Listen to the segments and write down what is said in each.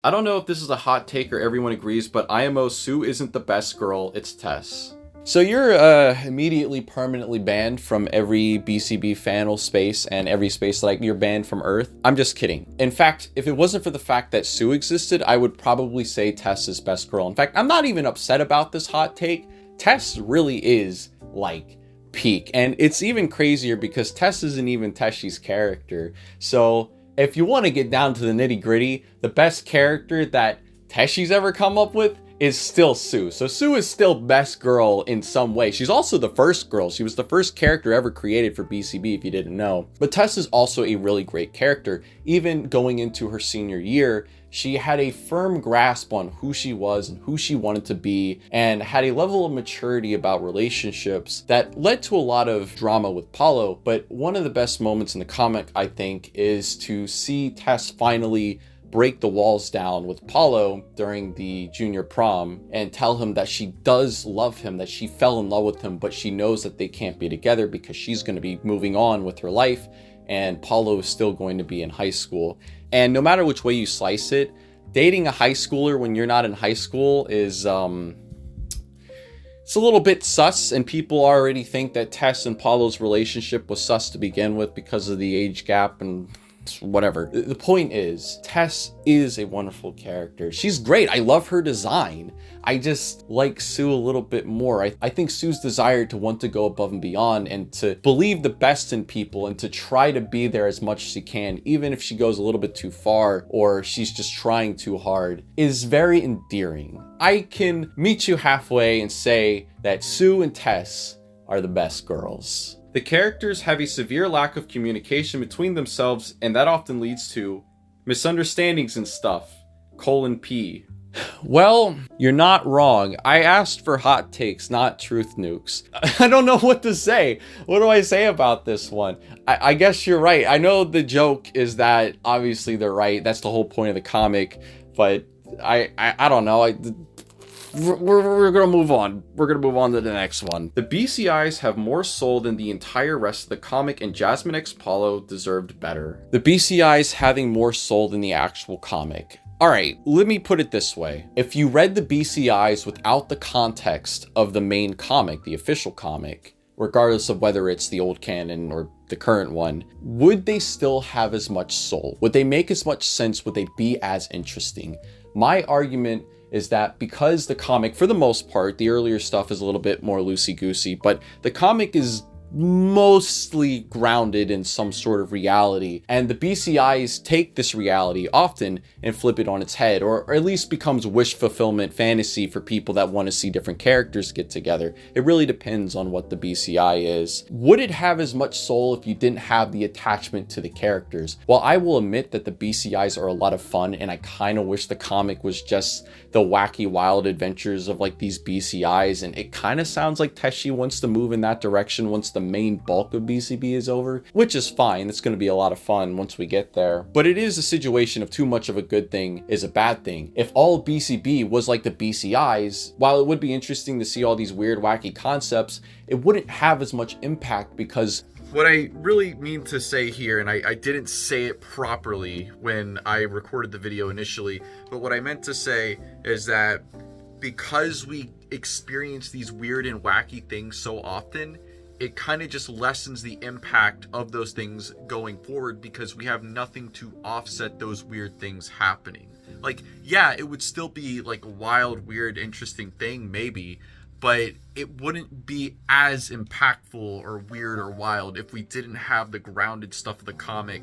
I don't know if this is a hot take or everyone agrees, but IMO Sue isn't the best girl, it's Tess. So you're immediately permanently banned from every BCB fanal space and every space like you're banned from Earth. I'm just kidding. In fact, if it wasn't for the fact that Sue existed, I would probably say Tess is best girl. In fact, I'm not even upset about this hot take. Tess really is like peak. And it's even crazier because Tess isn't even Teshi's character. So if you want to get down to the nitty gritty, the best character that Teshi's ever come up with is still Sue. So Sue is still best girl in some way. She's also the first girl. She was the first character ever created for BCB, if you didn't know. But Tess is also a really great character. Even going into her senior year, she had a firm grasp on who she was and who she wanted to be, and had a level of maturity about relationships that led to a lot of drama with Paulo. But one of the best moments in the comic, I think, is to see Tess finally break the walls down with Paulo during the junior prom and tell him that she does love him, that she fell in love with him, but she knows that they can't be together because she's going to be moving on with her life and Paulo is still going to be in high school. And no matter which way you slice it, dating a high schooler when you're not in high school is it's a little bit sus, and people already think that Tess and Paulo's relationship was sus to begin with because of the age gap and whatever. The point is, Tess is a wonderful character. She's great. I love her design. I just like Sue a little bit more. I think Sue's desire to want to go above and beyond and to believe the best in people and to try to be there as much as she can, even if she goes a little bit too far or she's just trying too hard, is very endearing. I can meet you halfway and say that Sue and Tess are the best girls. The characters have a severe lack of communication between themselves, and that often leads to misunderstandings and stuff. P. Well, you're not wrong. I asked for hot takes, not truth nukes. I don't know what to say. What do I say about this one? I guess you're right. I know the joke is that obviously they're right. That's the whole point of the comic, but I don't know. We're gonna move on. We're gonna move on to the next one. The BCIs have more soul than the entire rest of the comic, and Jasmine x Paulo deserved better. The BCIs having more soul than the actual comic. Alright, let me put it this way. If you read the BCIs without the context of the main comic, the official comic, regardless of whether it's the old canon or the current one, would they still have as much soul? Would they make as much sense? Would they be as interesting? My argument is that because the comic, for the most part, the earlier stuff is a little bit more loosey-goosey, but the comic is mostly grounded in some sort of reality, and the BCIs take this reality often and flip it on its head, or at least becomes wish fulfillment fantasy for people that want to see different characters get together. It really depends on what the BCI is. Would it have as much soul if you didn't have the attachment to the characters? Well, I will admit that the BCIs are a lot of fun, and I kind of wish the comic was just the wacky wild adventures of like these BCIs, and it kind of sounds like Teshi wants to move in that direction once the main bulk of BCB is over, which is fine. It's going to be a lot of fun once we get there. But it is a situation of too much of a good thing is a bad thing. If all BCB was like the BCIs, while it would be interesting to see all these weird, wacky concepts, it wouldn't have as much impact because what I really mean to say here, and I didn't say it properly when I recorded the video initially, but what I meant to say is that because we experience these weird and wacky things so often, it kind of just lessens the impact of those things going forward because we have nothing to offset those weird things happening. Like, yeah, it would still be like a wild, weird, interesting thing, maybe, but it wouldn't be as impactful or weird or wild if we didn't have the grounded stuff of the comic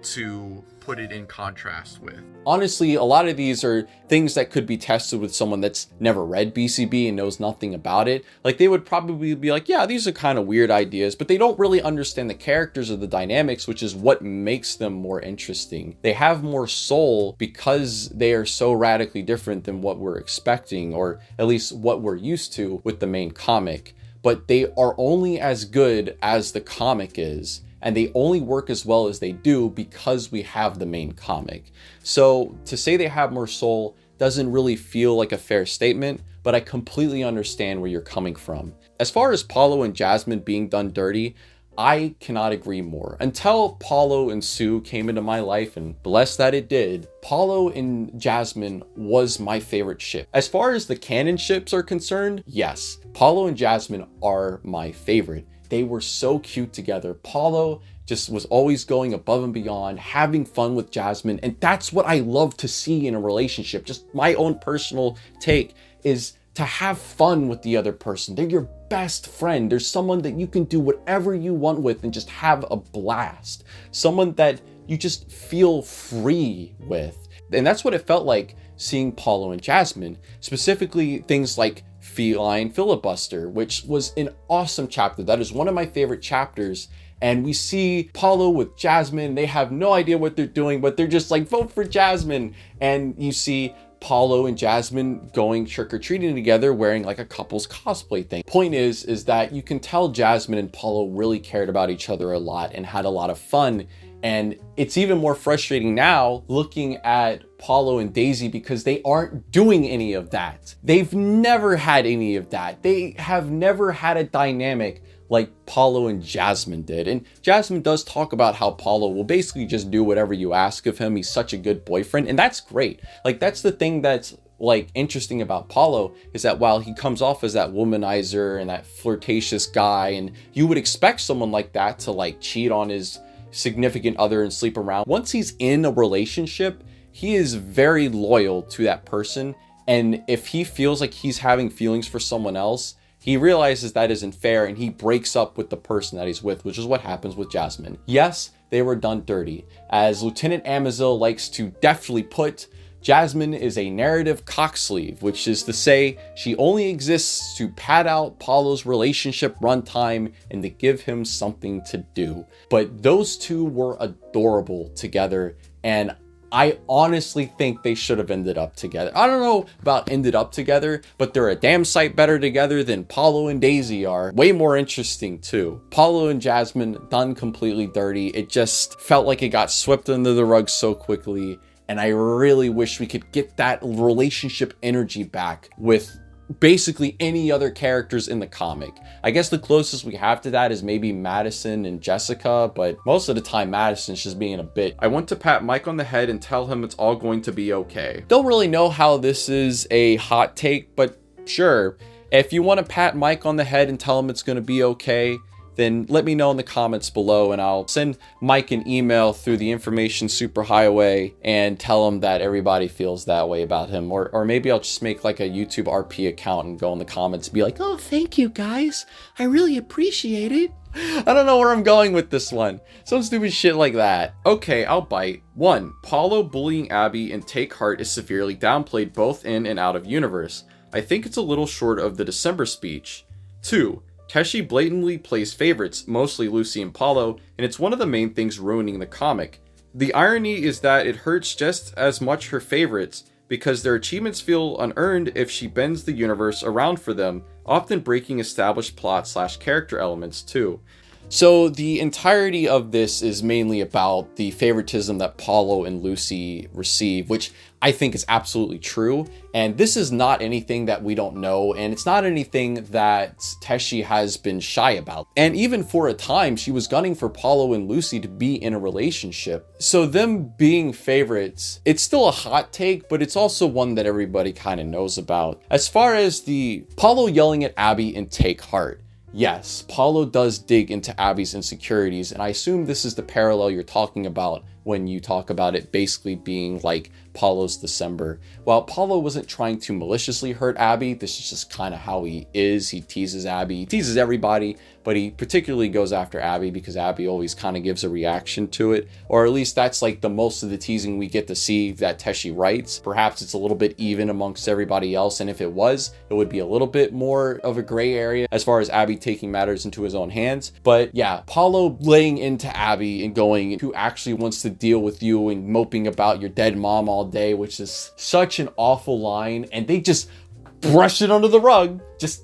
to put it in contrast with. Honestly, a lot of these are things that could be tested with someone that's never read BCB and knows nothing about it. Like, they would probably be like, yeah, these are kind of weird ideas, but they don't really understand the characters or the dynamics, which is what makes them more interesting. They have more soul because they are so radically different than what we're expecting, or at least what we're used to with the main comic. But they are only as good as the comic is, and they only work as well as they do because we have the main comic. So to say they have more soul doesn't really feel like a fair statement, but I completely understand where you're coming from. As far as Paulo and Jasmine being done dirty, I cannot agree more. Until Paulo and Sue came into my life, and blessed that it did, Paulo and Jasmine was my favorite ship. As far as the canon ships are concerned, yes, Paulo and Jasmine are my favorite. They were so cute together. Paulo just was always going above and beyond, having fun with Jasmine, and that's what I love to see in a relationship. Just my own personal take is to have fun with the other person. They're your best friend. There's someone that you can do whatever you want with and just have a blast. Someone that you just feel free with. And that's what it felt like seeing Paulo and Jasmine, specifically things like Feline Filibuster, which was an awesome chapter. That is one of my favorite chapters. And we see Paulo with Jasmine. They have no idea what they're doing, but they're just like, vote for Jasmine. And you see Paulo and Jasmine going trick-or-treating together wearing like a couple's cosplay thing. Point is that you can tell Jasmine and Paulo really cared about each other a lot and had a lot of fun. And it's even more frustrating now looking at Paulo and Daisy because they aren't doing any of that. They've never had any of that. They have never had a dynamic like Paulo and Jasmine did. And Jasmine does talk about how Paulo will basically just do whatever you ask of him. He's such a good boyfriend, and that's great. Like, that's the thing that's like interesting about Paulo, is that while he comes off as that womanizer and that flirtatious guy, and you would expect someone like that to like cheat on his significant other and sleep around, once he's in a relationship, he is very loyal to that person. And if he feels like he's having feelings for someone else, he realizes that isn't fair and he breaks up with the person that he's with, which is what happens with Jasmine. Yes, they were done dirty. As Lieutenant Amazil likes to deftly put, Jasmine is a narrative cocksleeve, which is to say she only exists to pad out Paulo's relationship runtime and to give him something to do. But those two were adorable together, and I honestly think they should have ended up together. I don't know about ended up together, but they're a damn sight better together than Paulo and Daisy are. Way more interesting too. Paulo and Jasmine done completely dirty. It just felt like it got swept under the rug so quickly. And I really wish we could get that relationship energy back with basically any other characters in the comic. I guess the closest we have to that is maybe Madison and Jessica, but most of the time Madison's just being a bit. I want to pat Mike on the head and tell him it's all going to be okay. Don't really know how this is a hot take, but sure. If you want to pat Mike on the head and tell him it's going to be okay, then let me know in the comments below and I'll send Mike an email through the information superhighway and tell him that everybody feels that way about him. Or maybe I'll just make like a YouTube RP account and go in the comments and be like, oh, thank you guys. I really appreciate it. I don't know where I'm going with this one. Some stupid shit like that. Okay, I'll bite. 1. Paulo bullying Abby and Take Heart is severely downplayed both in and out of universe. I think it's a little short of the December speech. 2. Teshi blatantly plays favorites, mostly Lucy and Paulo, and it's one of the main things ruining the comic. The irony is that it hurts just as much her favorites, because their achievements feel unearned if she bends the universe around for them, often breaking established plot/character elements too. So the entirety of this is mainly about the favoritism that Paulo and Lucy receive, which I think is absolutely true. And this is not anything that we don't know, and it's not anything that Teshi has been shy about. And even for a time, she was gunning for Paulo and Lucy to be in a relationship. So them being favorites, it's still a hot take, but it's also one that everybody kind of knows about. As far as the Paulo yelling at Abby and Take Heart, yes, Paulo does dig into Abby's insecurities, and I assume this is the parallel you're talking about when you talk about it basically being like Paulo's December. While Paulo wasn't trying to maliciously hurt Abby, this is just kind of how he is. He teases Abby, he teases everybody, but he particularly goes after Abby because Abby always kind of gives a reaction to it, or at least that's like the most of the teasing we get to see that Teshi writes. Perhaps it's a little bit even amongst everybody else, and if it was, it would be a little bit more of a gray area as far as Abby taking matters into his own hands. But yeah, Paulo laying into Abby and going, who actually wants to deal with you, and moping about your dead mom all day, which is such an awful line, and they just brush it under the rug, just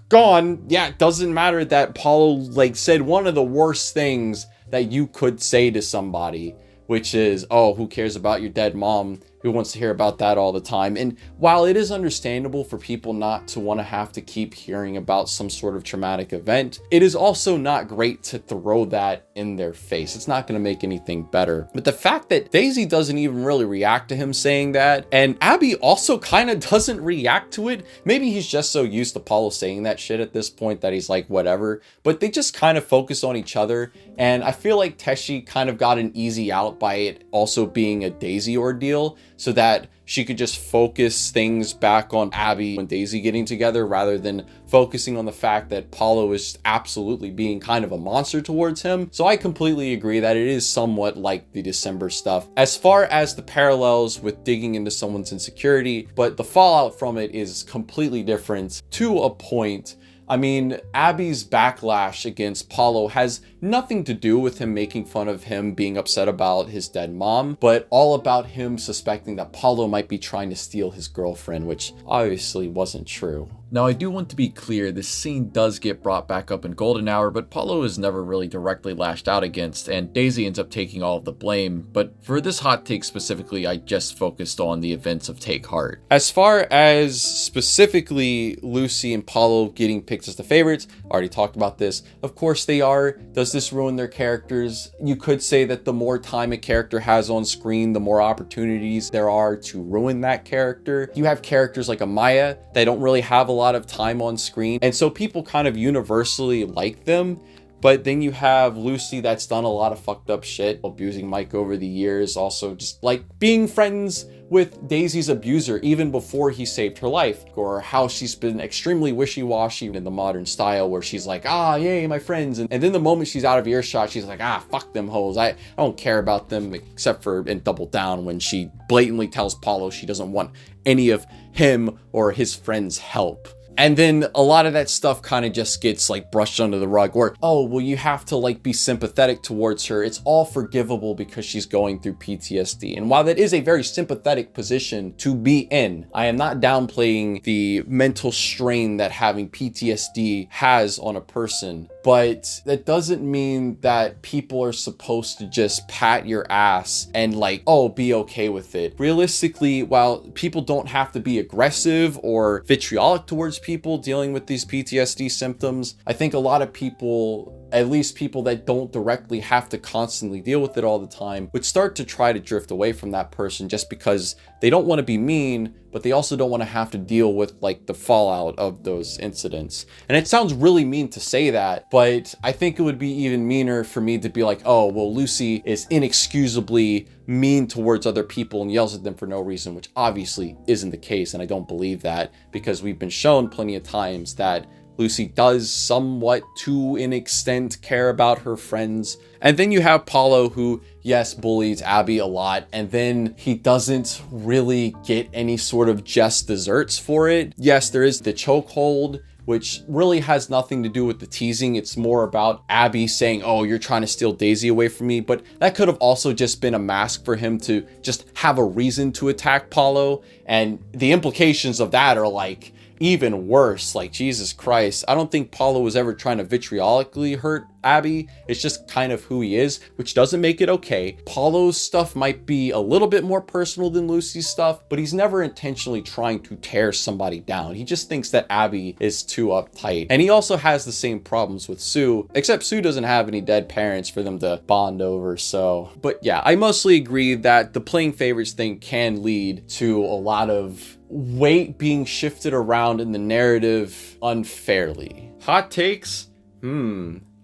gone. Yeah, it doesn't matter that Paulo like said one of the worst things that you could say to somebody, which is, oh, who cares about your dead mom? Who wants to hear about that all the time? And while it is understandable for people not to want to have to keep hearing about some sort of traumatic event, it is also not great to throw that in their face. It's not going to make anything better. But the fact that Daisy doesn't even really react to him saying that, and Abby also kind of doesn't react to it. Maybe he's just so used to Paulo saying that shit at this point that he's like, whatever. But they just kind of focus on each other. And I feel like Teshi kind of got an easy out by it also being a Daisy ordeal, so that she could just focus things back on Abby and Daisy getting together rather than focusing on the fact that Paulo is absolutely being kind of a monster towards him. So I completely agree that it is somewhat like the December stuff as far as the parallels with digging into someone's insecurity, but the fallout from it is completely different to a point. I mean, Abby's backlash against Paulo has nothing to do with him making fun of him being upset about his dead mom, but all about him suspecting that Paulo might be trying to steal his girlfriend, which obviously wasn't true. Now, I do want to be clear, this scene does get brought back up in Golden Hour, but Paulo is never really directly lashed out against, and Daisy ends up taking all of the blame. But for this hot take specifically, I just focused on the events of Take Heart. As far as specifically Lucy and Paulo getting picked as the favorites, I already talked about this. Of course they are. Does this ruin their characters? You could say that the more time a character has on screen, the more opportunities there are to ruin that character. You have characters like Amaya that don't really have a lot of time on screen, and so people kind of universally like them. But then you have Lucy that's done a lot of fucked up shit, abusing Mike over the years, also just like being friends with Daisy's abuser even before he saved her life, or how she's been extremely wishy-washy in the modern style where she's like, ah, yay, my friends, and then the moment she's out of earshot, she's like, ah, fuck them hoes, I don't care about them, except for in Double Down when she blatantly tells Paulo she doesn't want any of him or his friends' help. And then a lot of that stuff kind of just gets like brushed under the rug, or, oh, well, you have to like be sympathetic towards her. It's all forgivable because she's going through PTSD. And while that is a very sympathetic position to be in, I am not downplaying the mental strain that having PTSD has on a person. But that doesn't mean that people are supposed to just pat your ass and like, oh, be okay with it. Realistically, while people don't have to be aggressive or vitriolic towards people dealing with these PTSD symptoms, I think a lot of people, at least people that don't directly have to constantly deal with it all the time, would start to try to drift away from that person just because they don't want to be mean, but they also don't want to have to deal with like the fallout of those incidents. And it sounds really mean to say that, but I think it would be even meaner for me to be like, oh, well, Lucy is inexcusably mean towards other people and yells at them for no reason, which obviously isn't the case. And I don't believe that, because we've been shown plenty of times that Lucy does somewhat, to an extent, care about her friends. And then you have Paulo, who, yes, bullies Abby a lot, and then he doesn't really get any sort of just desserts for it. Yes, there is the chokehold, which really has nothing to do with the teasing. It's more about Abby saying, oh, you're trying to steal Daisy away from me. But that could have also just been a mask for him to just have a reason to attack Paulo. And the implications of that are like even worse. Like, Jesus Christ, I don't think Paulo was ever trying to vitriolically hurt Abby. It's just kind of who he is, which doesn't make it okay. Paulo's stuff might be a little bit more personal than Lucy's stuff, but he's never intentionally trying to tear somebody down. He just thinks that Abby is too uptight. And he also has the same problems with Sue, except Sue doesn't have any dead parents for them to bond over. So, but yeah, I mostly agree that the playing favorites thing can lead to a lot of weight being shifted around in the narrative unfairly. Hot takes?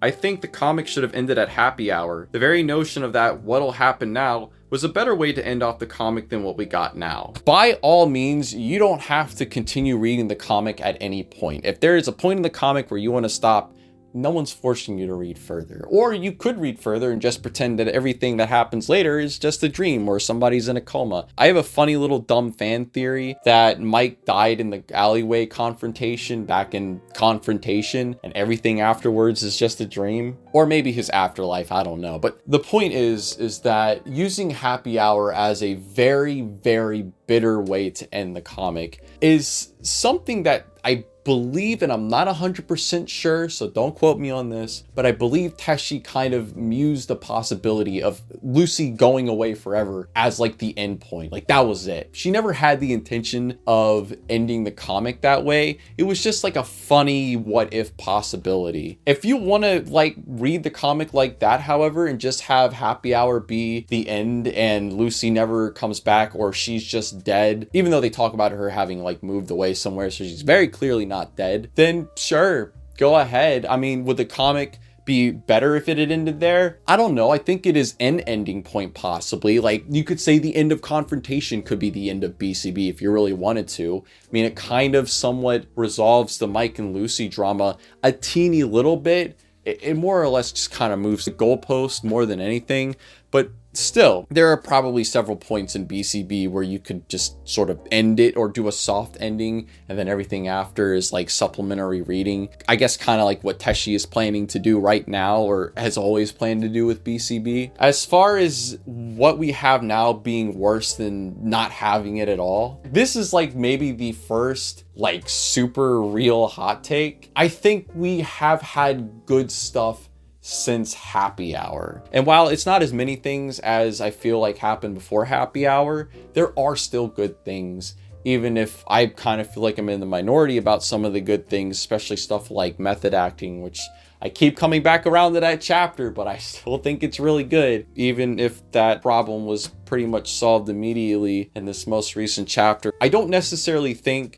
I think the comic should have ended at Happy Hour. The very notion of that what'll happen now was a better way to end off the comic than what we got now. By all means, you don't have to continue reading the comic at any point. If there is a point in the comic where you want to stop, no one's forcing you to read further. Or you could read further and just pretend that everything that happens later is just a dream or somebody's in a coma. I have a funny little dumb fan theory that Mike died in the alleyway confrontation back in Confrontation and everything afterwards is just a dream. Or maybe his afterlife, I don't know. But the point is that using Happy Hour as a very, very bitter way to end the comic is something that I believe, and I'm not 100% sure, so don't quote me on this, but I believe Teshi kind of mused the possibility of Lucy going away forever as like the end point. Like that was it. She never had the intention of ending the comic that way. It was just like a funny what if possibility. If you want to like read the comic like that, however, and just have Happy Hour be the end and Lucy never comes back, or she's just dead, even though they talk about her having like moved away somewhere, so she's very clearly not dead, then sure, go ahead. I mean, would the comic be better if it had ended there? I don't know. I think it is an ending point, possibly. Like, you could say the end of Confrontation could be the end of BCB if you really wanted to. I mean, it kind of somewhat resolves the Mike and Lucy drama a teeny little bit. It more or less just kind of moves the goalpost more than anything. But still, there are probably several points in BCB where you could just sort of end it or do a soft ending, and then everything after is like supplementary reading. I guess kind of like what Teshi is planning to do right now, or has always planned to do with BCB. As far as what we have now being worse than not having it at all, this is like maybe the first like super real hot take. I think we have had good stuff since Happy Hour. And while it's not as many things as I feel like happened before Happy Hour, there are still good things. Even if I kind of feel like I'm in the minority about some of the good things, especially stuff like method acting, which I keep coming back around to that chapter, but I still think it's really good. Even if that problem was pretty much solved immediately in this most recent chapter. I don't necessarily think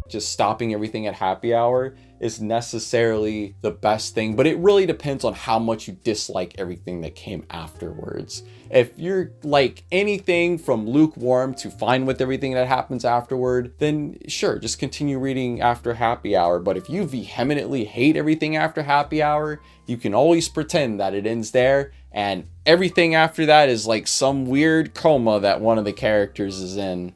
just stopping everything at Happy Hour is necessarily the best thing, but it really depends on how much you dislike everything that came afterwards. If you're like anything from lukewarm to fine with everything that happens afterward, then sure, just continue reading after Happy Hour. But if you vehemently hate everything after Happy Hour, you can always pretend that it ends there, and everything after that is like some weird coma that one of the characters is in.